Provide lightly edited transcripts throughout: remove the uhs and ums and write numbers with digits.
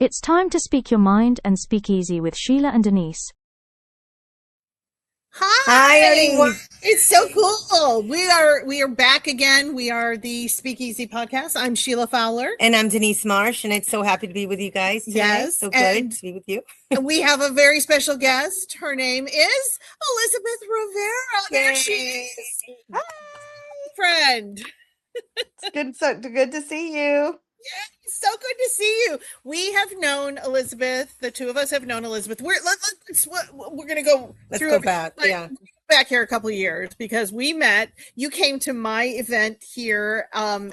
It's time to speak your mind and speak easy with Sheila and Denise. Hi everyone. It's so cool. We are back again. We are the Speakeasy podcast. I'm Sheila Fowler. And I'm Denise Marsh, and it's so happy to be with you guys today. Yes. So good to be with you. And we have a very special guest. Her name is Elizabeth Rivera. There she is. Hi. Friend. It's good to see you. It's so good to see you. We have known Elizabeth. The two of us have known Elizabeth. We're going to go Let's through go back. Yeah. Back here a couple of years because we met. You came to my event here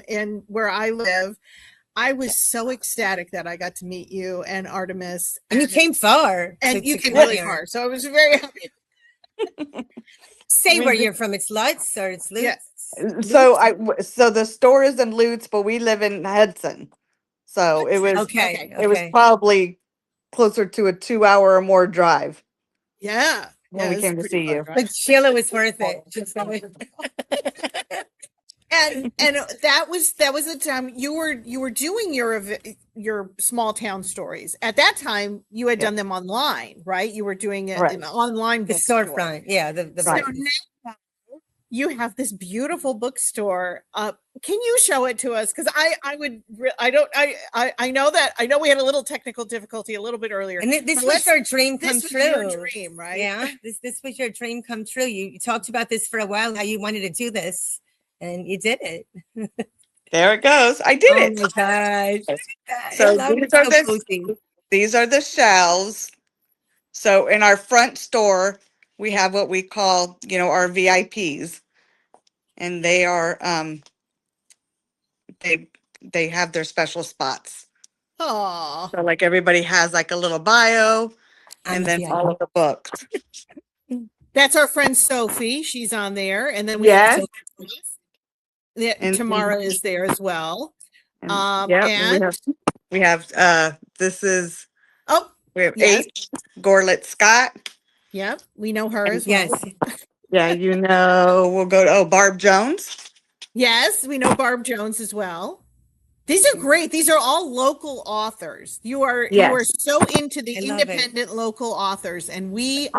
in where I live. I was so ecstatic that I got to meet you and Artemis. And you came far. And you came really far. So I was very happy. Say where you're from. It's Lutz or it's Lutz? Yeah. So the store is in Lutz, but we live in Hudson. So it was okay. It was probably closer to a 2-hour or more drive. Yeah. When we came to see you. But Sheila was worth it. and that was the time you were doing your small town stories. At that time, you had done them online, right? You were doing it in online bookstore. The storefront. Yeah. The so now you have this beautiful bookstore. Can you show it to us? Because I know we had a little technical difficulty a little bit earlier. And this was your dream come true. Your dream, right? Yeah. This was your dream come true. You talked about this for a while, how you wanted to do this, and you did it. There it goes. I did it. Oh my gosh. So these are the shelves. So in our front store, we have what we call, our VIPs, and they are, they have their special spots. Oh, so like everybody has like a little bio, and then all of the books. That's our friend Sophie. She's on there, and then we have Tamara is there as well. And we have this is we have H. Gorlet Scott. Yep, we know her as well. Yes. We'll go to Barb Jones. Yes, we know Barb Jones as well. These are great. These are all local authors. You are so into the independent local authors, and we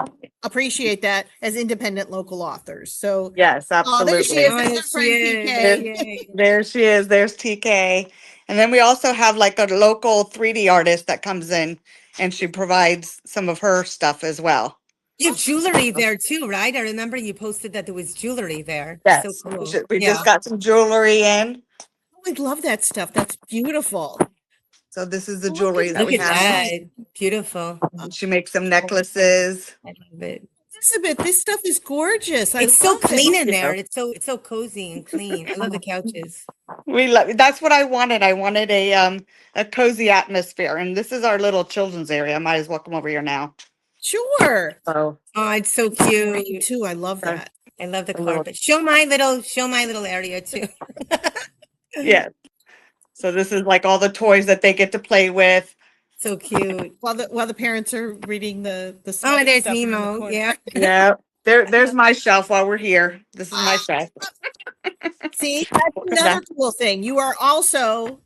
appreciate that as independent local authors. So yes, absolutely. There she is. There she is. There's TK. And then we also have like a local 3D artist that comes in, and she provides some of her stuff as well. You have jewelry there too, right? I remember you posted that there was jewelry there. Yes, so cool. We just got some jewelry in. Oh, I love that stuff. That's beautiful. So this is the jewelry that Look we at have. That. Beautiful. She makes some necklaces. I love it. Elizabeth, this stuff is gorgeous. It's so clean in there. It's so cozy and clean. I love the couches. That's what I wanted. I wanted a cozy atmosphere, and this is our little children's area. I might as well come over here now. Sure. Oh, it's so cute. Me too. I love that. I love the carpet. Show my little area too. Yeah. So this is like all the toys that they get to play with. So cute. While the parents are reading the there's Nemo. Yeah. Yeah. There's my shelf while we're here. This is my shelf. See, that's another cool thing. You are also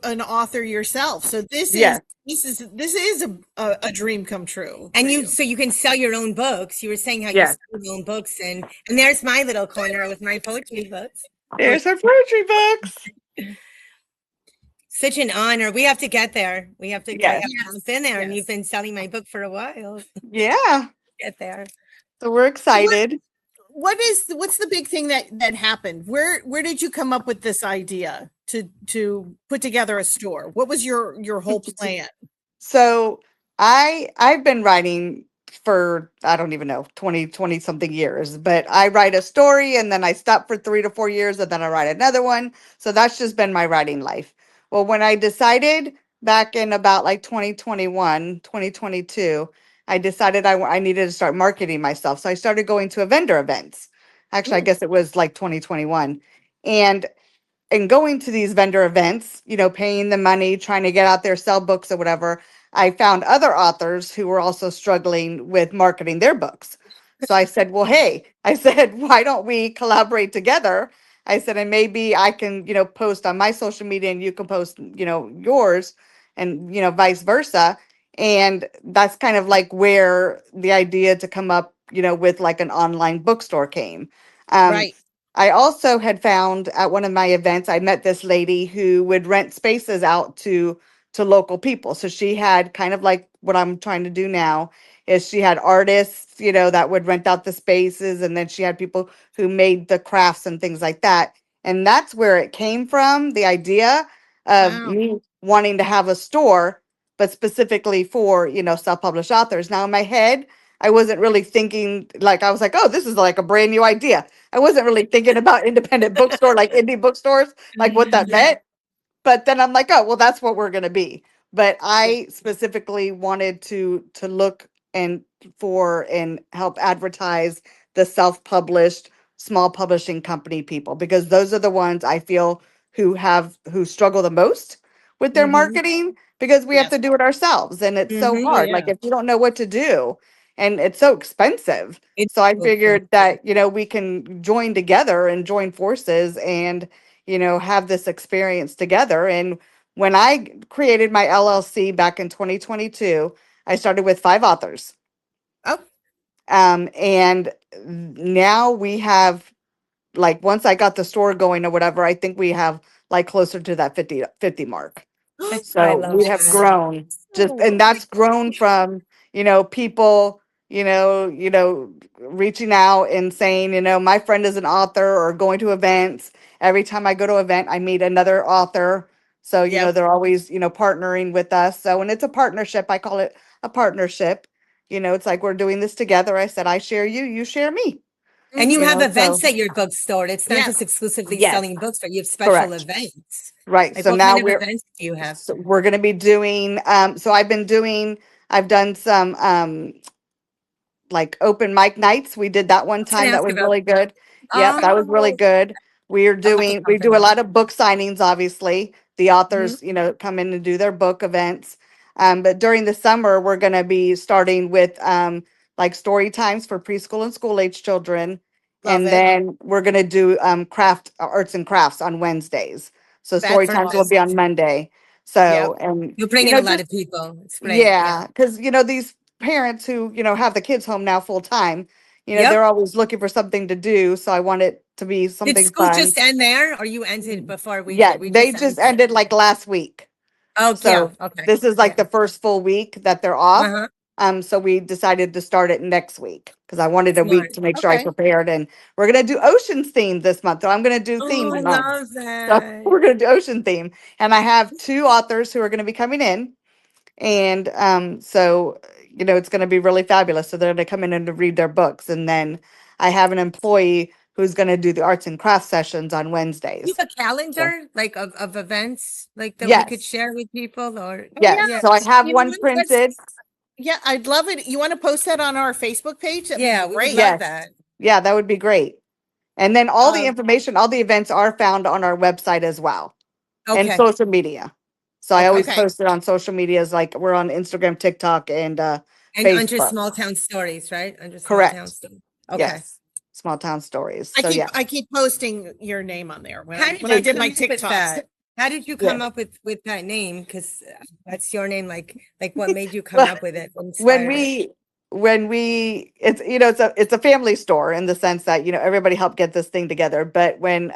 an author yourself. So this is a dream come true. And so you can sell your own books. You were saying how you sell your own books, and there's my little corner with my poetry books. There's our poetry books. Such an honor. We have to get there. We have to get in there, and you've been selling my book for a while. Yeah. Get there. So we're excited. What's the big thing that happened? Where did you come up with this idea to put together a store? What was your whole plan? So I've been writing for, I don't even know, 20 something years, but I write a story and then I stop for 3 to 4 years and then I write another one. So that's just been my writing life. Well, when I decided back in about like 2021, 2022, I decided I needed to start marketing myself. So I started going to vendor events. Actually, I guess it was like 2021. And going to these vendor events, paying the money, trying to get out there, sell books or whatever, I found other authors who were also struggling with marketing their books. So I said, well, hey, why don't we collaborate together? I said, and maybe I can, post on my social media and you can post, yours. and vice versa. And that's kind of like where the idea to come up, with like an online bookstore came. Um, Right. I also had found at one of my events, I met this lady who would rent spaces out to local people. So she had kind of like what I'm trying to do now is she had artists, that would rent out the spaces, and then she had people who made the crafts and things like that. And that's where it came from, the idea of Wow. me wanting to have a store, but specifically for, self-published authors. Now in my head, I wasn't really thinking like I was like, oh, this is like a brand new idea. I wasn't really thinking about independent bookstore, like indie bookstores, like what that meant. But then I'm like, oh, well, that's what we're going to be. But I specifically wanted to look and for and help advertise the self-published small publishing company people, because those are the ones I feel who struggle the most with their Mm-hmm. marketing, because we have Yes. to do it ourselves and it's so Mm-hmm. Oh, hard. yeah. Like if you don't know what to do, and it's so expensive. It's So I so cool. figured that, we can join together and join forces and, have this experience together. And when I created my LLC back in 2022, I started with 5 authors. Oh, And now we have, like, once I got the store going or whatever, I think we have like closer to that 50 mark. I So love we have that. grown and that's grown from, people, reaching out and saying, my friend is an author, or going to events. Every time I go to an event, I meet another author. So, yep. they're always, partnering with us. So when it's a partnership, I call it a partnership. It's like we're doing this together. I said, I share you, you share me. And you have So events at your bookstore. It's not just Yes. exclusively yes, selling books, but you have special correct. events. Right. Like So what now kind of events do you have? we're going to be doing, so I've done some, like open mic nights. We did that one I was gonna time. That ask was you about really good. Yep, that was really oh, good. I love to come We for do a that. lot of book signings, obviously. The Mhm. authors, come in and do their book events. But during the summer, we're going to be starting with like story times for preschool and school age children. Love And it. then we're going to do craft arts and crafts on Wednesdays. So story That's times will be on awesome. Monday. Yep. So, and You bring in a lot just of people. It's great. Yeah. yeah, because these parents who have the kids home now full time, Yep. they're always looking for something to do. So I want it to be Did something school fun. just end there, or you ended before we Yeah, did? We they just just ended. ended like last week. Oh, yeah. So Okay. this is like Yeah. the first full week that they're off. Uh-huh. So we decided to start it next week because I wanted a week Smart. to make sure I Okay. prepared. And we're gonna do oceans theme this month. So I'm gonna do Oh, I themed months. love So that. we're gonna do ocean theme. And I have 2 authors who are gonna be coming in. And so, it's going to be really fabulous. So they're going to come in and to read their books. And then I have an employee who's going to do the arts and crafts sessions on You Wednesdays. have a So, calendar like of events like that we could yes. share with people, or Oh, Yes. yeah. yeah. So I have You know one what? printed. Yeah, I'd love it. You want to post that on our Facebook page? That'd be Yeah, we would great. love Yes. that. Yeah, that would be great. And then all the Um, information, all the events are found on our website as well, and Okay. social media. So I always Okay. okay. post it on social medias, like we're on Instagram, TikTok, and And under Facebook. small town stories, right? Under small town Correct. stories. Okay. Yes. Small town stories. So yeah. I keep posting your name on there when How I did when I you did my come up with TikToks. that? How did you Yeah. come up with that name? Because that's your name. Like what made you come Well, up with it? What when inspired it? we it's it's a family store in the sense that everybody helped get this thing together. But when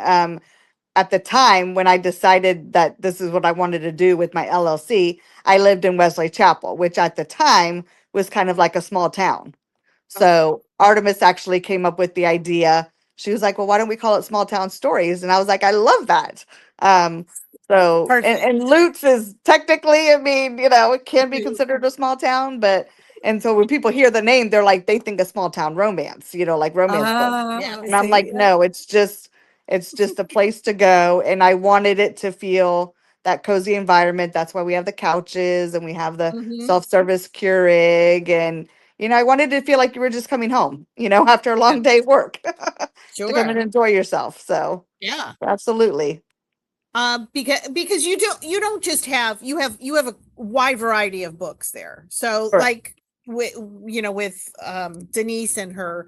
at the time when I decided that this is what I wanted to do with my LLC, I lived in Wesley Chapel, which at the time was kind of like a small town. Okay. So Artemis actually came up with the idea. She was like, well, why don't we call it Small Town Stories? And I was like, I love that. Um, so, Perfect. and Lutz is technically, I mean, it can be considered a small town, but, and so when people hear the name, they're like, they think a small town romance, like romance books. Yeah. Oh, And I'm see, like, yeah. no, it's just a place to go. And I wanted it to feel that cozy environment. That's why we have the couches and we have the Hmm. self-service Keurig, and I wanted to feel like you were just coming home, after a Yeah. long day of work to come and Sure. enjoy yourself. So Yeah. absolutely. Because you don't just have you have a wide variety of books there. So Correct. like with with Denise and her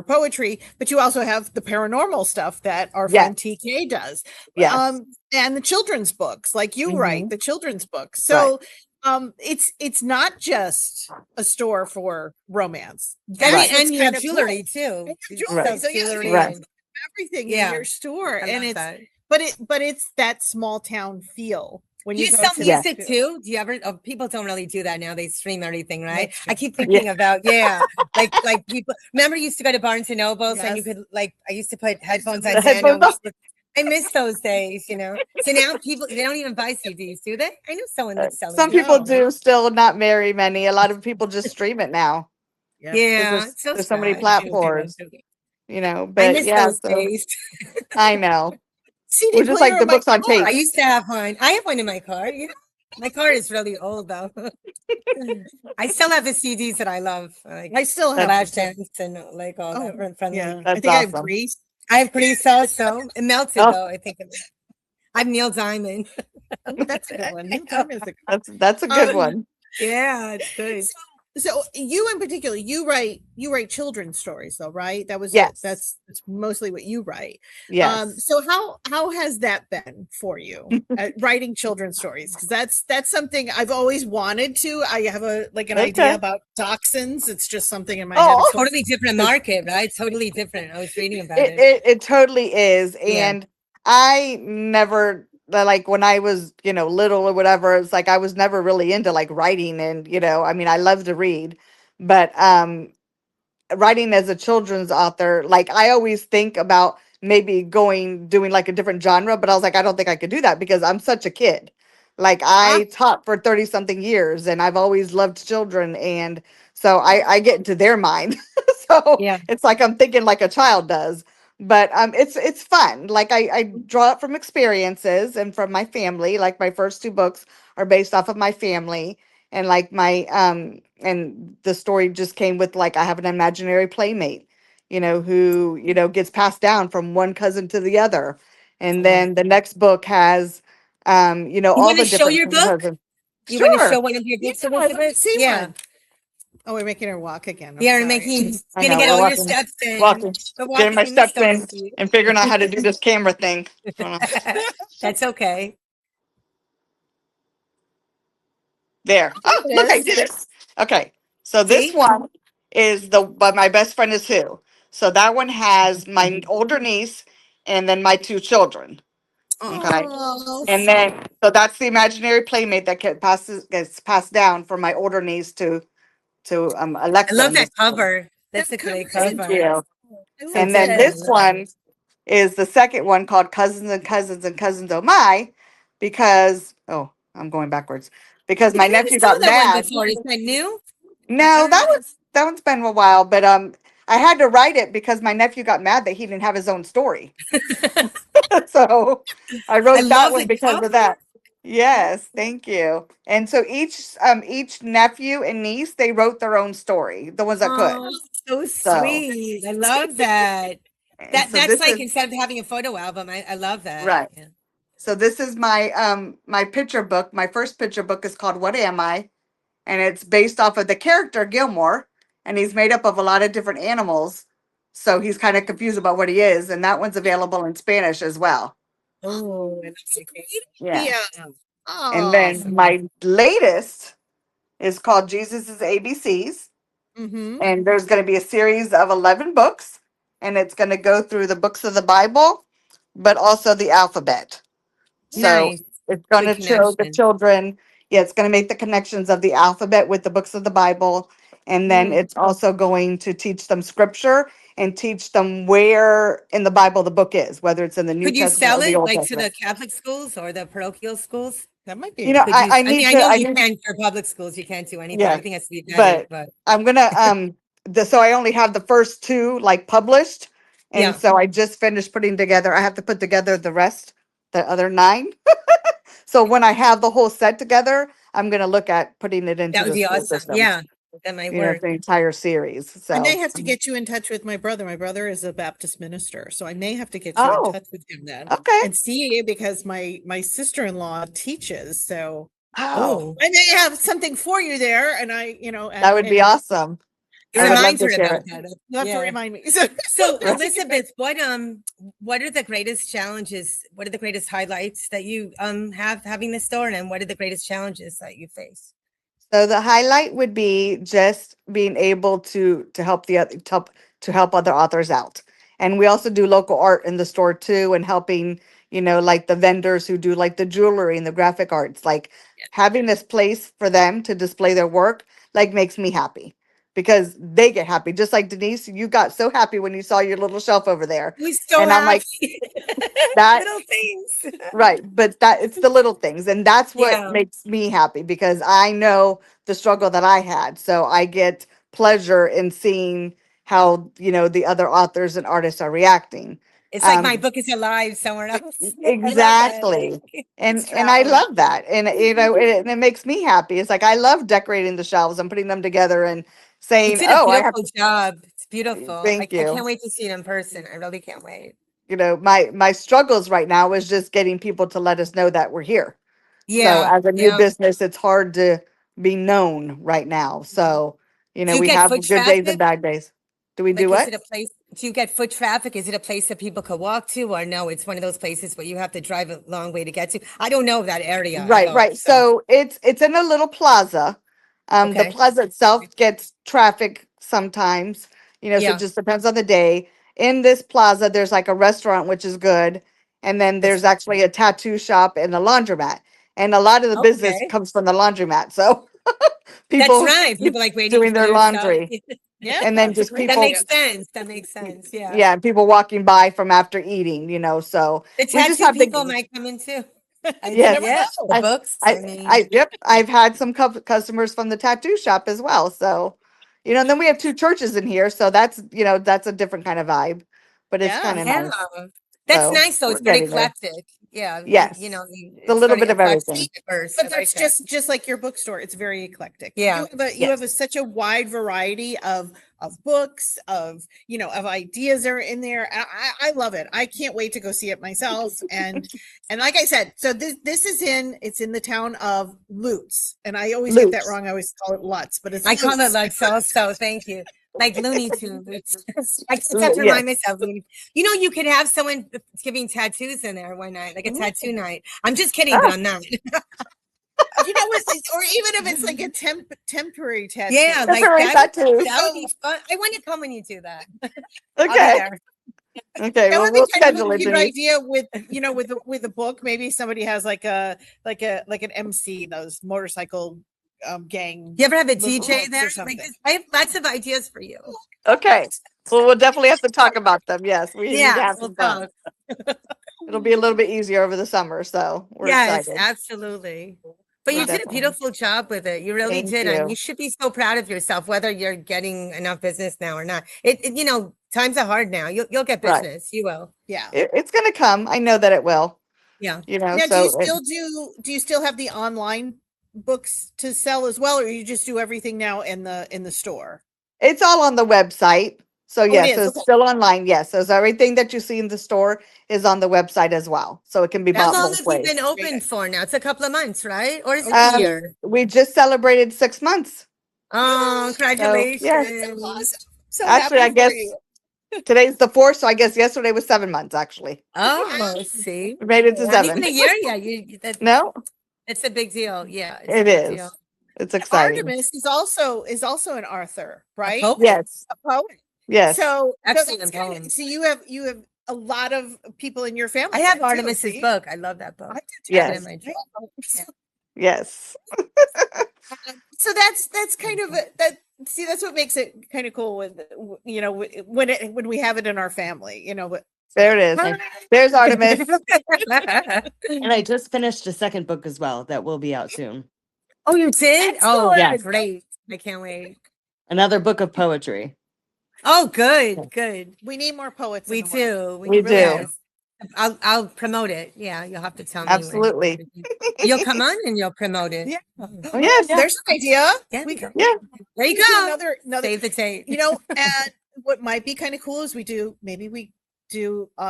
poetry, but you also have the paranormal stuff that our Yes. friend TK does. Yes. and the children's books, like you write the children's books. Right. So it's not just a store for romance. And you have jewelry too. Jewelry. So jewelry and everything in your store. And it's that. but it's that small town feel. When you sell music too? Do you ever? Oh, people don't really do that now. They stream everything, right? I keep thinking about like people. Remember, you used to go to Barnes and Nobles, and you could I used to put headphones on. I miss those days, you know. So now people they don't even buy CDs, do they? I know someone that's selling. Some people do, still not very many. A lot of people just stream it now. Yeah, there's so many platforms, you know. But I miss those days. I know. CD We're just like the books on tape. I used to have one. I have one in my car. You know, my car is really old though. I still have the CDs that I love. I still have Flashdance and like all that in front of me. I think I have Grease. I have Grease also. It melted though. I think I'm Neil Diamond. That's a good one. Neil Diamond is that's a good one. Yeah, it's good. So you in particular, you write children's stories though, right? That was that's mostly what you write. Yes. So how has that been for you writing children's stories? Because that's something I've always wanted to. I have an idea about toxins. It's just something in my head. Totally different market, right? Totally different. I was reading about it. It totally is, and I never. Like when I was, little or whatever, it's like I was never really into like writing, and I mean, I love to read, but writing as a children's author, like I always think about maybe doing like a different genre, but I was like, I don't think I could do that because I'm such a kid. Like I taught for 30 something years and I've always loved children, and so I get into their mind. So it's like I'm thinking like a child does. But it's fun. Like I draw it from experiences and from my family. Like my first two books are based off of my family, and like my and the story just came with like I have an imaginary playmate, who gets passed down from one cousin to the other, and then the next book has all the different show your book. You want to show one of your books, Elizabeth? See one. Oh, we're making her walk again. We're making gonna get all your steps in. Getting my steps in and figuring out how to do this camera thing. That's okay. There. Oh, look, I did it. Okay. So this one is but my best friend is who. So that one has my older niece and then my two children. Okay. And then so that's the imaginary playmate that gets passed down from my older niece to Alexa. I love that cover. That's a great cover. Thank you. And then this one is the second one called Cousins and Cousins and Cousins Oh My, because I'm going backwards. Because my nephew got mad. Is that new? No, that one's been a while, but I had to write it because my nephew got mad that he didn't have his own story. So I wrote that one because of that. Yes, thank you. And so each nephew and niece, they wrote their own story, the ones that could. So sweet. I love that. That's like instead of having a photo album, I love that. Right. Yeah. So this is my my picture book. My first picture book is called What Am I? And it's based off of the character Gilmore, and he's made up of a lot of different animals. So he's kind of confused about what he is, and that one's available in Spanish as well. Oh, yeah. And then my latest is called Jesus' ABCs. And there's going to be a series of 11 books, and it's going to go through the books of the Bible, but also the alphabet. So it's going to show the children. Yeah, it's going to make the connections of the alphabet with the books of the Bible. And then it's also going to teach them scripture and teach them where in the Bible the book is, whether it's in the New Testament or the Old Testament. To the Catholic schools or the parochial schools? That might be. I know you can for public schools. You can't do anything. Everything has to be vetted, but I'm gonna so I only have the first two like published, and so I just finished putting together. I have to put together the rest, the other 9. So when I have the whole set together, I'm gonna look at putting it into. That would be awesome. Yeah. That might work. The entire series. So I may have to get you in touch with my brother. My brother is a Baptist minister, so I may have to get you in touch with him then. Okay. And see, because my sister-in-law teaches, so I may have something for you there. And I, that would be awesome. You I would love remind to her share about it. that. You have to remind me. So Elizabeth, what are the greatest challenges? What are the greatest highlights that you have having the store, and what are the greatest challenges that you face? So the highlight would be just being able to help to help other authors out. And we also do local art in the store too, and helping, like the vendors who do like the jewelry and the graphic arts, like having this place for them to display their work, like makes me happy because they get happy. Just like Denise, you got so happy when you saw your little shelf over there. We so And I'm like, happy. that Little things. right, but that it's the little things, and that's what Yeah. makes me happy because I know the struggle that I had. So I get pleasure in seeing how, the other authors and artists are reacting. It's like my Um, book is alive somewhere else. I love that. exactly. Like, And I love that. And it makes me happy. It's like I love decorating the shelves and putting them together and you saying, did a "Oh, I have beautiful job. It's beautiful. thank I you." can't wait to see it in person. I really can't wait. My struggles right now is just getting people to let us know that we're here. So Yeah. as a new Yeah. business, it's hard to be known right now. So, Do you we get have foot good days and traffic? bad days. Do we do Like, is what? it a place? Do you get foot traffic? Is it a place that people could walk to, or no? It's one of those places where you have to drive a long way to get to. I don't know that area at Right, all. right. So So it's in a little plaza. The okay, plaza itself gets traffic sometimes, so it yeah, just depends on the day. In this plaza, there's like a restaurant, which is good. And then that's there's actually a tattoo shop and a laundromat. And a lot of the business okay. comes from the laundromat. So That's people right. People like waiting doing for their their stuff. laundry Yeah, and then it's a just great That people idea. makes sense. That makes sense. Yeah. yeah, and people walking by from after eating, so The we just tattoo have people to, might come in too. You yes, never Yeah. The know. I, books. I I, mean, yep, I've had some customers from the tattoo shop as well. So, and then we have two churches in here. So that's a different kind of vibe, but it's kind Yeah. of yeah. nice. That's So nice though. we're It's very getting there. eclectic. Yeah. Yes. It's a It's little very bit of eclectic. everything. Diverse. I But like that's that. just like your bookstore. It's very eclectic. Yeah. You have such a wide variety of books, of ideas are in there. I love it. I can't wait to go see it myself. And like I said, so this is it's in the town of Lutz. And I always get that Loops. wrong. I always call it Lutz, but it's I call it Lutz. like so. Thank you. Like Looney Tunes. I just have to Yes. remind myself. You could have someone giving tattoos in there one night, like a tattoo night. I'm just kidding, but Ah, I'm not. You know what? Or even if it's like a temporary tattoo. Yeah, like temporary tattoos. that would be fun. I want to come when you do that. I'll be Okay. there. Okay. That Well, would be we'll kind of schedule a it, cute Denise. idea with a book. Maybe somebody has like an MC, those motorcycle gang. You ever have a little DJ books there? or something. I have lots of ideas for you. Okay. Well, we'll definitely have to talk about them. Yes. We need to Yeah, have we'll some fun. talk. It'll be a little bit easier over the summer. So we're Yes, excited. absolutely. But you did a Definitely. beautiful job with it. You really Thank did. And you. you should be so proud of yourself, whether you're getting enough business now or not. Times are hard now. You'll get Right. business. You will. Yeah. It's going to come. I know that it will, Yeah. Now, so do you still have the online books to sell as well, or you just do everything now in the store? it's all on the website. So Oh, it yes, is. it's Okay. still online. Yes. So everything that you see in the store is on the website as well. So it can be How bought long both have you been ways. open for now? It's a couple of months, right? Or is it a Okay. year? We just celebrated 6 months. Oh, So yes, congratulations. Awesome. So actually, happy I for guess you. today's the 4th. So I guess yesterday was 7 months, actually. Oh, see. We made it to Not even 7. a year yet. No, It's a big deal. Yeah, it's a it big deal. is. It's exciting. Artemis is also an author, right? poet. Yes. A poet. Yes. So Excellent that's kinda- poem. so you have a lot of people in your family. I have then, too, Artemis's see? book. I love that book. I do too. I have it Yes. in my drawer. Yeah. Yes. So that's kind of that's what makes it kind of cool with when we have it in our family, but There it is. There's Artemis. And I just finished a second book as well that will be out soon. Oh, you did? Oh, Yeah. great. I can't wait. Another book of poetry. Oh, good. we need more poets. We in the world. do. We really do. I'll promote it. Yeah, you'll have to tell me. Absolutely. You'll come on and you'll promote it. Yeah. Oh, yes. There's an idea. Yeah. We could Yeah. There you do go. another Save the tape. and what might be kind of cool is we do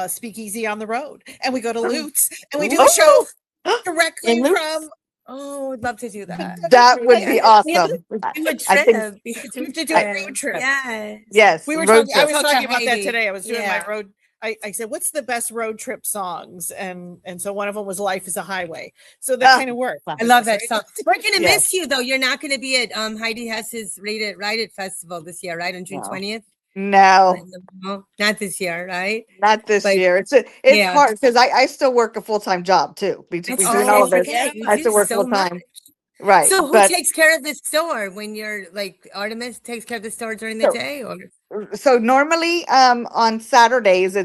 speakeasy on the road, and we go to Lutz and we do a show directly In Lutz? from Oh, I'd love to do that. That would be awesome. Do a I think trip. We could We have to do trip. a road trip. Yes. yes, We were road talking, I trip. was Talk to talking about that Heidi. today. I was doing my Yeah. road. I said, what's the best road trip songs? And so one of them was Life is a Highway. So that kind of worked. I love that Right? song. We're gonna Yes. miss you though. You're not gonna be at Heidi Hess's Ride It Festival this year, right? On June No. 20th? No, No, not this year, right? not this But- year. It's Yeah. hard because I still work a full-time job too. Between That's all of this, forget. You I do still work so much. full-time. Right. So who but takes care of the store when you're like Artemis takes care of the store during the So- day, or so normally on Saturdays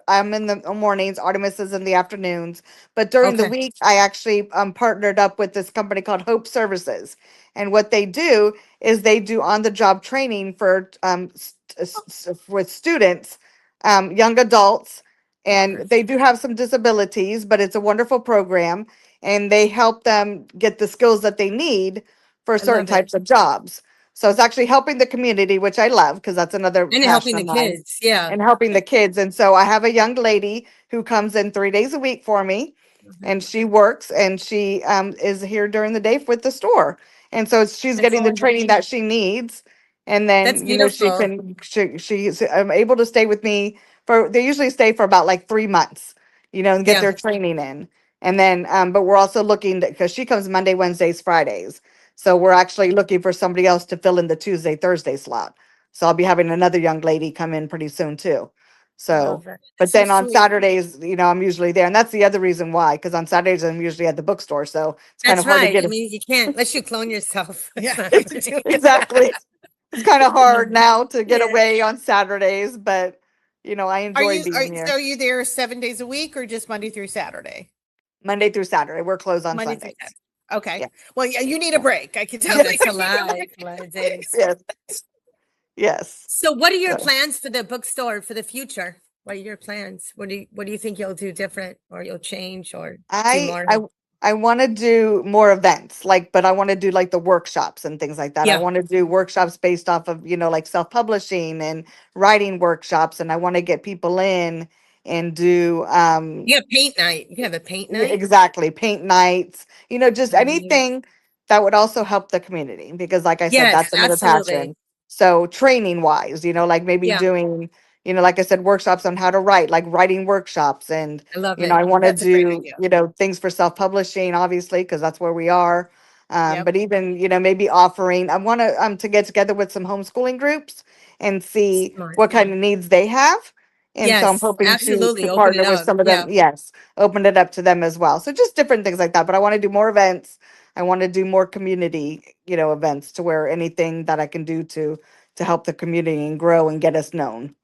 I'm in the mornings, Artemis is in the afternoons, but during the Okay. week I actually partnered up with this company called Hope Services, and what they do is they do on the job training for with students, young adults, and they do have some disabilities, but it's a wonderful program, and they help them get the skills that they need for certain love it. types of jobs. So it's actually helping the community, which I love because that's another and helping passion the of mine, kids? Yeah. and helping the kids. And so I have a young lady who comes in 3 days a week for me, Mm-hmm. and she works, and she is here during the day with the store. And so she's That's getting the wonderful. training that she needs. And That's then, she's able to stay with me they usually stay for about like 3 months, and get Yeah. their training in. And then, but we're also looking because she comes Monday, Wednesdays, Fridays. So we're actually looking for somebody else to fill in the Tuesday, Thursday slot. So I'll be having another young lady come in pretty soon too. So, Love it. but That's so then on sweet. Saturdays, I'm usually there. And that's the other reason why, because on Saturdays I'm usually at the bookstore. So it's kind That's of hard to right. get I mean, you can't unless you clone yourself. It's Yeah. not hard to do. exactly. It's kind of hard now to get Yeah. away on Saturdays, but I enjoy being here. So are you there 7 days a week or just Monday through Saturday? Monday through Saturday. We're closed on Monday through Sundays. Saturday. Okay. Yeah. Well, yeah, you need a break. I can tell. No, that's a lot of days. Yes. Yes. So what are your So- plans for the bookstore for the future? What are your plans? What do you think you'll do different, or you'll change, or do more? I want to do more events, but I want to do like the workshops and things like that. I Yeah. want to do workshops based off of, like self-publishing and writing workshops. And I want to get people in and do, You have paint night. You can have a paint yeah, night. exactly, paint nights, just Mhm. anything that would also help the community, because like I said, Yes, that's another absolutely. passion. So training wise, like maybe Yeah. doing, like I said, workshops on how to write, like writing workshops. And I love it. I want to That's a great do, idea. things for self-publishing, obviously, because that's where we are. Yep. But even, maybe offering, I want to get together with some homeschooling groups and see Smart. what kind of needs they have. And so I'm Yes, hoping absolutely. to Open partner it with up. some of Yeah. them. Yes, open it up to them as well. So just different things like that. But I want to do more events. I want to do more community, events, to where anything that I can do to help the community and grow and get us known.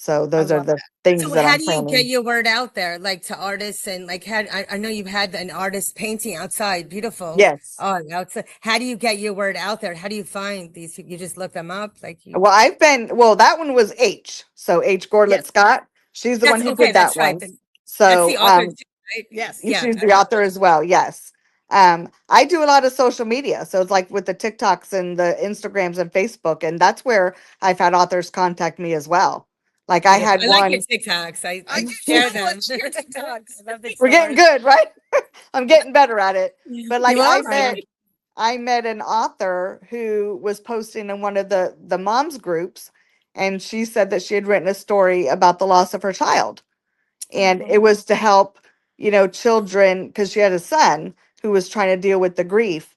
So those are love the things So that how I'm do you get planning. your word out there, like to artists, and like I know you've had an artist painting outside, beautiful. Yes. Oh, outside. How do you get your word out there? How do you find these? You just look them up, like you. Well, that one was H. So H. Gorlet Yes. Scott. She's the one who did that That's right. one. That's So the author, too, right? Yes. Yeah. she's the author as well. Yes. I do a lot of social media. So it's like with the TikToks and the Instagrams and Facebook. And that's where I've had authors contact me as well. Like I had I like one. your TikToks. I do share too. them. Let's share TikToks. I love the We're getting stores. good, right? I'm getting better at it. But like You are? I met an author who was posting in one of the moms groups, and she said that she had written a story about the loss of her child. And it was to help, children, because she had a son who was trying to deal with the grief.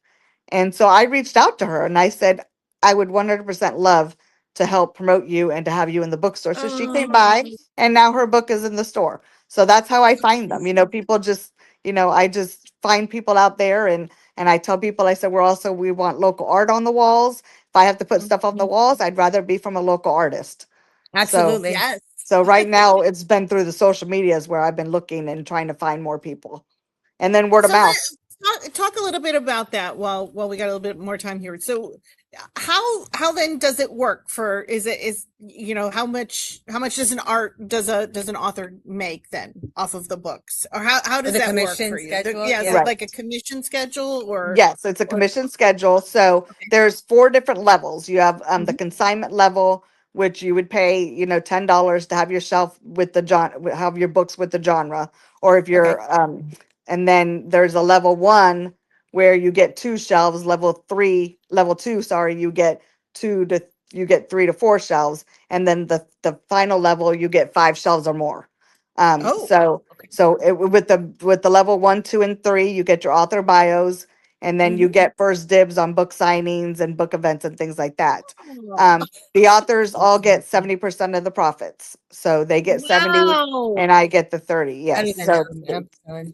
And so I reached out to her and I said, I would 100% love to help promote you and to have you in the bookstore. So she came by, and now her book is in the store. So that's how I find them. People just, I just find people out there, and I tell people, I said, we want local art on the walls. If I have to put stuff on the walls, I'd rather be from a local artist. Absolutely. Yes. So right now it's been through the social medias where I've been looking and trying to find more people, and then word of So mouth. talk a little bit about that while we got a little bit more time here. So how then does it work for, how much does an author make then off of the books, or how does the that work for commission you? schedule? Yeah, is Yeah. it like a commission schedule, or Yes, it's a commission schedule. So there's 4 different levels. You have the consignment level, which you would pay, $10 to have your shelf with have your books with the genre, or if you're and then there's a level 1, where you get 2 shelves. Level 2, sorry, you get 3 to 4 shelves, and then the final level you get 5 shelves or more. Oh, okay. With the level 1, 2, and 3, you get your author bios, and then you get first dibs on book signings and book events and things like that. The authors all get 70% of the profits, so they get 70 Wow. and I get the 30. Yes, so on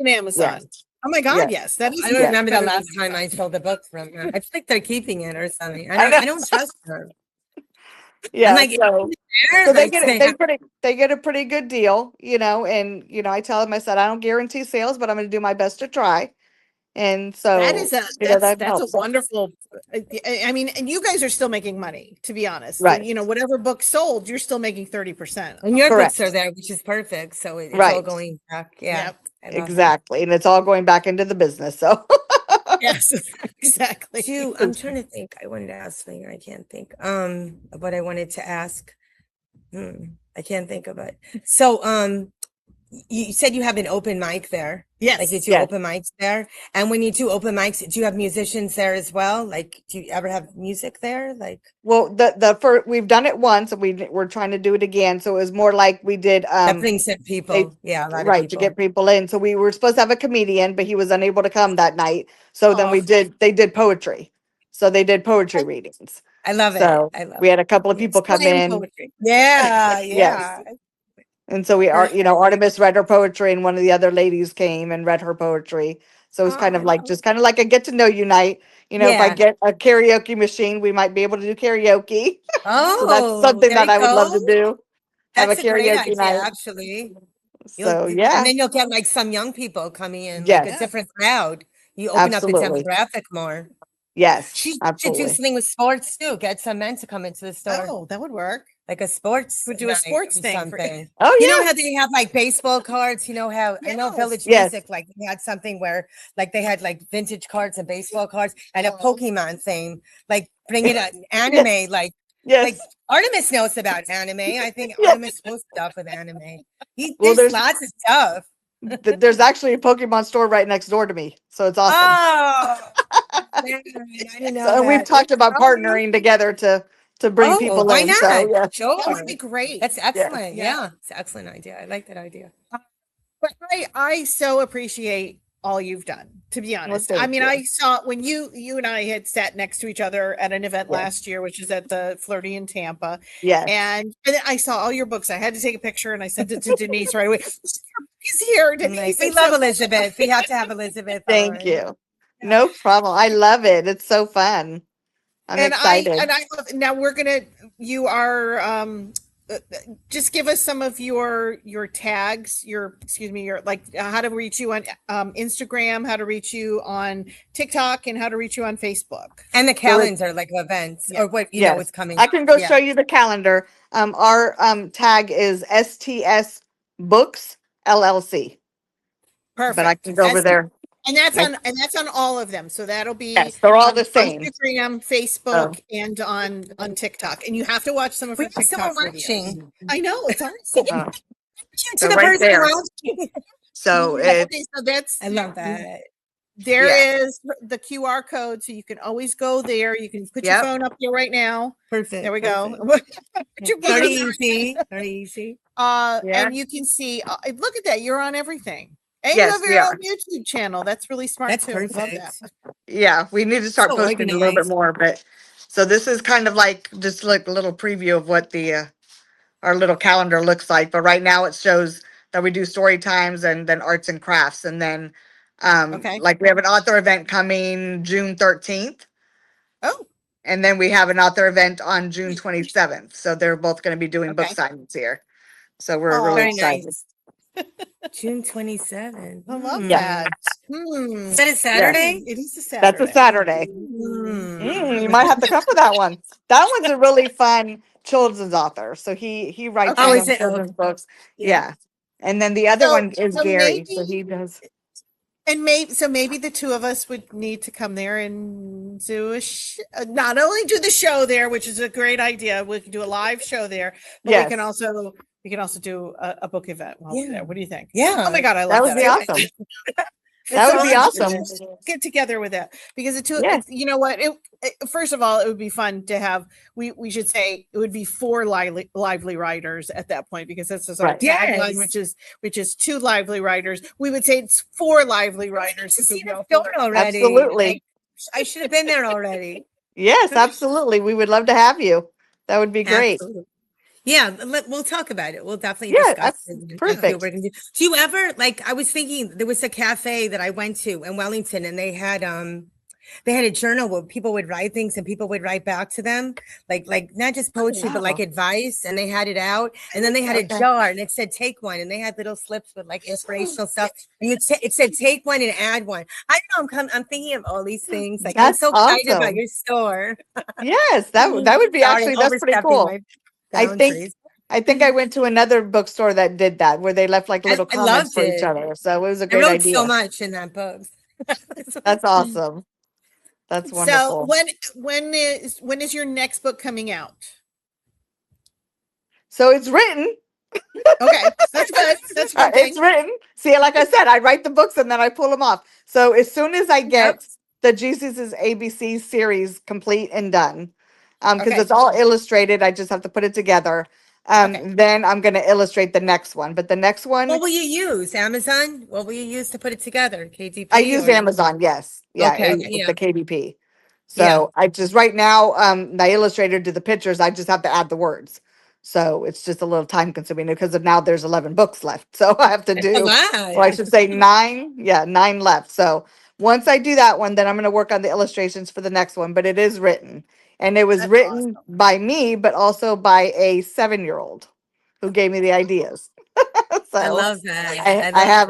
Amazon. yes. Oh my God, yes. That is. I don't remember the last time I sold a book from her. I feel like they're keeping it or something. I don't trust her. Yeah, I'm like, so they get a pretty good deal, and I tell them, I said, I don't guarantee sales, but I'm going to do my best to try. And so that's a wonderful. I mean, and you guys are still making money, to be honest. Right. Whatever book sold, you're still making 30%. And your books are there, which is perfect. So it's all going back. Yeah. Yep. Exactly. And it's all going back into the business. So yes, exactly. I'm trying to think. I wanted to ask something. I can't think. Of what I wanted to ask. I can't think of it. So, you said you have an open mic there. Yes. Like you do open mics there. And when you do open mics, do you have musicians there as well? Like, do you ever have music there? Like, well, we've done it once, and we're trying to do it again. So it was more like we did that brings in people. A lot of people. To get people in. So we were supposed to have a comedian, but he was unable to come that night. So then they did poetry. So they did poetry readings. I love it. So we had a couple of people come in. Poetry. Yeah. Yes. And so Artemis read her poetry, and one of the other ladies came and read her poetry. So it was kind of like a get to know you night. If I get a karaoke machine, we might be able to do karaoke. Oh, so that's something that I would love to do. That's have a karaoke night, actually. So and then you'll get like some young people coming in, like a different crowd. You open up the demographic more. Yes, she should do something with sports too. Get some men to come into the store. Oh, that would work. Like a sports. Would do a sports thing. Something. Oh, you know how they have like baseball cards. You know how I know Village Music like they had something where like they had like vintage cards and baseball cards and a Pokemon theme. Like bring it an anime like. Like Artemis knows about anime. I think Artemis knows stuff with anime. There's lots of stuff. There's actually a Pokemon store right next door to me, so it's awesome. Oh, I didn't know and we've talked about partnering together to bring people why in. Not? So, sure, that would be great. That's excellent. Yeah, it's an excellent idea. I like that idea. But I so appreciate all you've done, to be honest. I mean, I saw when you and I had sat next to each other at an event last year, which is at the Flirty in Tampa. Yeah. And I saw all your books. I had to take a picture and I sent it to Denise right away. He's here, Denise. We love Elizabeth. We have to have Elizabeth. Thank you. No problem. I love it. It's so fun. I'm excited. I love, now you are just give us some of your tags, your how to reach you on Instagram, how to reach you on TikTok, and how to reach you on Facebook. And the calendar, like events or what know is coming. I can go show you the calendar. Our tag is STS Books LLC. Perfect. But I can go over there. And that's on all of them. So that'll be they're all the same. Instagram, Facebook, and on TikTok. And you have to watch some of her TikTok videos. I know, it's awesome. So right there. So that's I love that. There is the QR code, so you can always go there. You can put your phone up here right now. Perfect. There we go. Very easy. Very easy. And you can see. Look at that. You're on everything. And yes, you have your own YouTube channel. That's really smart. That's too. perfect. Yeah, we need to start posting a little bit more. But so this is kind of like just like a little preview of what the our little calendar looks like. But right now it shows that we do story times and then arts and crafts, and then like we have an author event coming June 13th. Oh. And then we have an author event on June 27th. So they're both going to be doing book signings here. So we're really excited. Nice. June 27th. I love that. Is that a Saturday? It is a Saturday. That's a Saturday. You might have to come for that one. That one's a really fun children's author. So he writes children's books. Yeah. And then the other one is Gary. So he does. And maybe the two of us would need to come there and do not only do the show there, which is a great idea. We can do a live show there, but we can also do a book event while we're there. What do you think? Yeah. Oh my God, I love that. That would be awesome. That would be awesome. Get together with that because it's you know what? First of all, it would be fun to have. We should say it would be 4 lively writers at that point because that's our tagline, which is 2 lively writers. We would say it's 4 lively writers. See the film already. Absolutely. I should have been there already. Yes, absolutely. We would love to have you. That would be great. Absolutely. Yeah, we'll talk about it. We'll definitely discuss it. Perfect. Do you ever I was thinking there was a cafe that I went to in Wellington, and they had a journal where people would write things and people would write back to them, like not just poetry, but like advice. And they had it out, and then they had a jar, and it said "take one," and they had little slips with like inspirational stuff. And it said "take one" and add one. I don't know. I'm thinking of all these things. Like I'm so excited about your store. Yes, that would be actually that's pretty cool. I think I went to another bookstore that did that, where they left like little comments for each other. So it was a great idea. So much in that book. That's awesome. That's wonderful. So when is your next book coming out? So it's written. Okay, that's good. That's good. It's written. See, like I said, I write the books and then I pull them off. So as soon as I get the Jesus' ABC series complete and done, because it's all illustrated, I just have to put it together. Then I'm going to illustrate the next one. But the next one, what will you use? Amazon? What will you use to put it together? KDP? I use Amazon. Yes. Yeah. It's the KDP. So I just right now, my illustrator did the pictures. I just have to add the words. So it's just a little time consuming because now there's 11 books left. So I have to do, well, I should say 9. Yeah, 9 left. So once I do that one, then I'm going to work on the illustrations for the next one. But it is written. And it was written by me, but also by a 7-year-old who gave me the ideas. So I love that. I have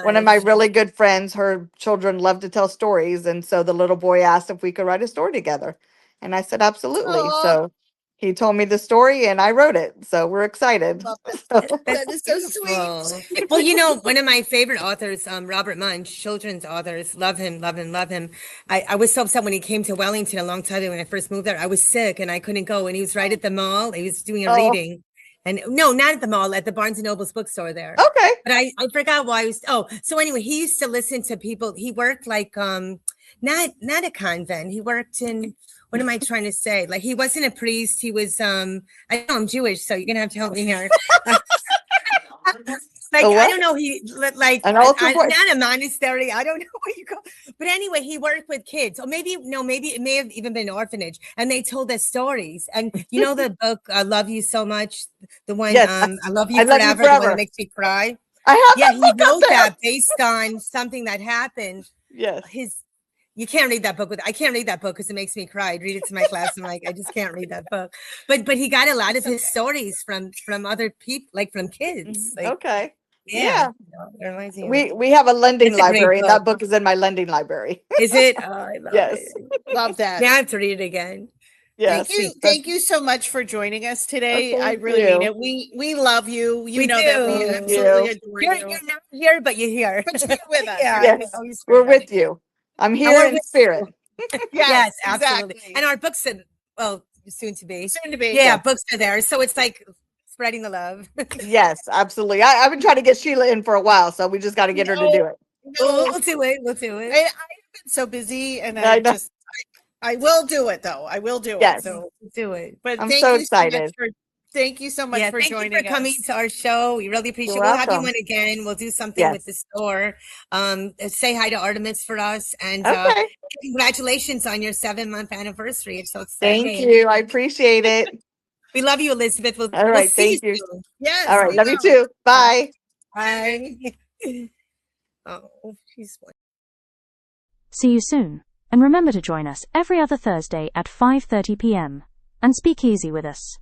one of my really good friends, her children love to tell stories. And so the little boy asked if we could write a story together. And I said, absolutely. So he told me the story and I wrote it. So we're excited. That is so sweet. Well, you know, one of my favorite authors, Robert Munch, children's authors, love him. I was so upset when he came to Wellington a long time ago when I first moved there. I was sick and I couldn't go. And he was right at the mall. He was doing a reading. And no, not at the mall, at the Barnes and Noble's bookstore there. Okay. But I forgot why I was. So anyway, he used to listen to people. He worked like, not a convent. He worked in, what am I trying to say? Like he wasn't a priest. He was, I know I'm Jewish, so you're going to have to help me here. Like, I don't know. He not a monastery. I don't know what you call. But anyway, he worked with kids. Or maybe it may have even been an orphanage. And they told us stories. And you know the book, I Love You So Much, the one, I Love You Forever, the one that makes me cry. I have he wrote that based on something that happened. Yes. You can't read that book I can't read that book because it makes me cry. I'd read it to my class. I'm like, I just can't read that book. But he got a lot of his stories from other people, like from kids. Like, okay. Yeah. We have a lending library, and that book is in my lending library. Is it? Oh, I love it. Love that. Now I have to read it again. Yes. Thank you so much for joining us today. I really mean it. We love you. You know that we absolutely adore you. You're not here, but you're here. But you're with us. Yes. We're with you. I'm here in spirit. Yes, absolutely. Exactly. And our books are, soon to be. Yeah, books are there. So it's like spreading the love. Yes, absolutely. I've been trying to get Sheila in for a while, so we just got to get her to do it. We'll do it. We'll do it. I've been so busy, and I will do it though. I will do it. So do it. But I'm so excited. Thank you so much for joining us. Thank you for coming to our show. We really appreciate it. We'll have you on again. We'll do something with the store. Say hi to Artemis for us. And congratulations on your 7-month anniversary. It's so exciting. Thank you. I appreciate it. We love you, Elizabeth. All right. Thank you. Yes. All right. Love you too. Bye. Bye. She's one. See you soon. And remember to join us every other Thursday at 5:30 p.m. and speak easy with us.